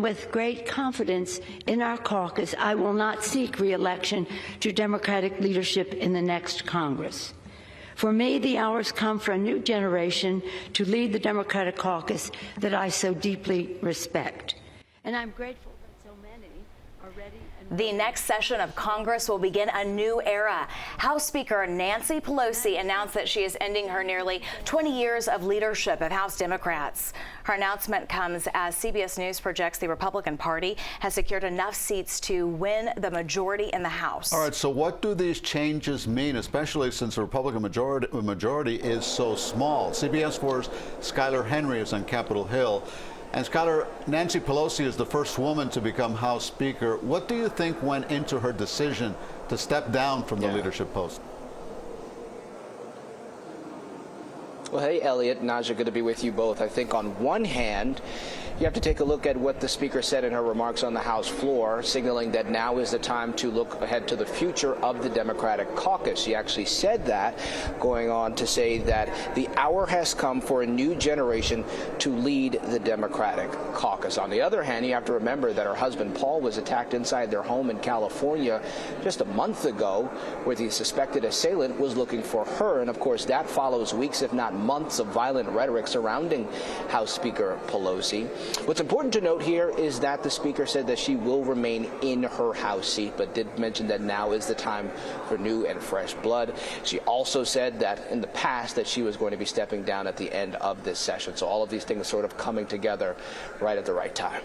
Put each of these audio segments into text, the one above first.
and with great confidence in our caucus, I will not seek re-election to Democratic leadership in the next Congress. For me, the hours come for a new generation to lead the Democratic caucus that I so deeply respect. And I'm grateful that so many are ready. The next session of Congress will begin a new era. House Speaker Nancy Pelosi announced that she is ending her nearly 20 years of leadership of House Democrats. Her announcement comes as CBS News projects the Republican Party has secured enough seats to win the majority in the House. All right, so what do these changes mean, especially since the Republican majority is so small? CBS 4's Skylar Henry is on Capitol Hill. And Skylar, Nancy Pelosi is the first woman to become House Speaker. What do you think went into her decision to step down from the leadership post? Well, hey, Elliot, Naja, good to be with you both. I think on one hand, you have to take a look at what the Speaker said in her remarks on the House floor, signaling that now is the time to look ahead to the future of the Democratic caucus. She actually said that, going on to say that the hour has come for a new generation to lead the Democratic caucus. On the other hand, you have to remember that her husband, Paul, was attacked inside their home in California just a month ago, where the suspected assailant was looking for her. And, of course, that follows weeks, if not months, of violent rhetoric surrounding House Speaker Pelosi. What's important to note here is that the Speaker said that she will remain in her House seat, but did mention that now is the time for new and fresh blood. She also said that in the past that she was going to be stepping down at the end of this session. So all of these things sort of coming together right at the right time.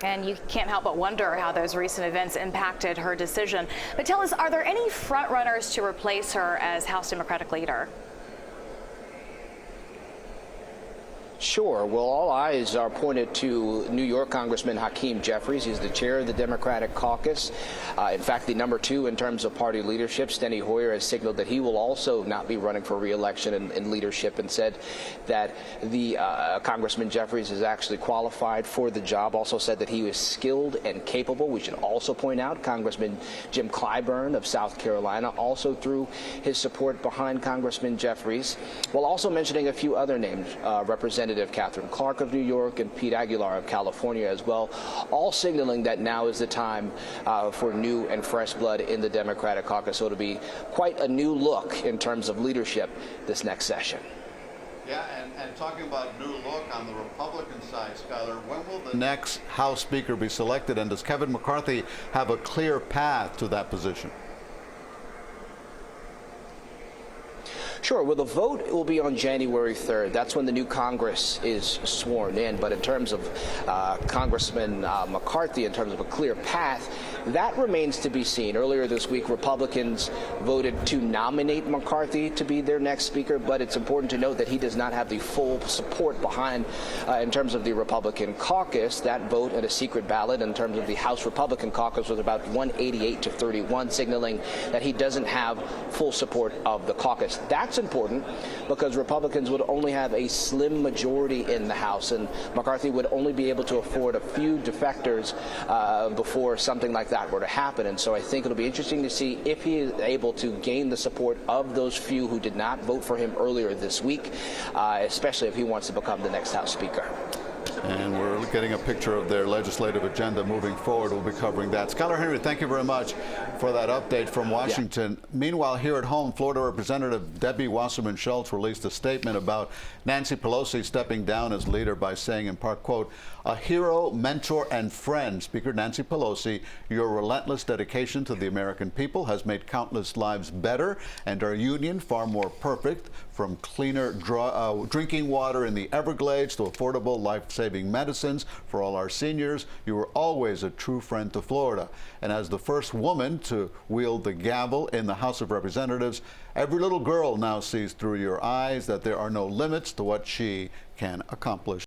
And you can't help but wonder how those recent events impacted her decision. But tell us, are there any front runners to replace her as House Democratic leader? Sure. Well, all eyes are pointed to New York Congressman Hakeem Jeffries. He's the chair of the Democratic caucus. In fact, the number two in terms of party leadership, Steny Hoyer, has signaled that he will also not be running for re-election in leadership, and said that the Congressman Jeffries is actually qualified for the job. Also said that he is skilled and capable. We should also point out Congressman Jim Clyburn of South Carolina also threw his support behind Congressman Jeffries, while also mentioning a few other names, Representative Catherine Clark of New York and Pete Aguilar of California as well, all signaling that now is the time for new and fresh blood in the Democratic caucus. So it'll be quite a new look in terms of leadership this next session. Yeah, and talking about new look on the Republican side, Skylar, when will the next House Speaker be selected, and does Kevin McCarthy have a clear path to that position? Sure. Well, the vote will be on January 3rd. That's when the new Congress is sworn in. But in terms of Congressman McCarthy, in terms of a clear path, that remains to be seen. Earlier this week, Republicans voted to nominate McCarthy to be their next speaker, but it's important to note that he does not have the full support behind in terms of the Republican caucus. That vote at a secret ballot in terms of the House Republican caucus was about 188 to 31, signaling that he doesn't have full support of the caucus. That's important because Republicans would only have a slim majority in the House, and McCarthy would only be able to afford a few defectors before something like that were to happen. And so I think it'll be interesting to see if he is able to gain the support of those few who did not vote for him earlier this week, especially if he wants to become the next House Speaker. And we're getting a picture of their legislative agenda moving forward. We'll be covering that. Skylar Henry, thank you very much for that update from Washington. Yeah. Meanwhile, here at home, Florida Representative Debbie Wasserman Schultz released a statement about Nancy Pelosi stepping down as leader by saying, in part, quote, "A hero, mentor, and friend, Speaker Nancy Pelosi, your relentless dedication to the American people has made countless lives better and our union far more perfect, from cleaner drinking water in the Everglades to affordable life-saving medicines for all our seniors. You were always a true friend to Florida. And as the first woman to wield the gavel in the House of Representatives, every little girl now sees through your eyes that there are no limits to what she can accomplish."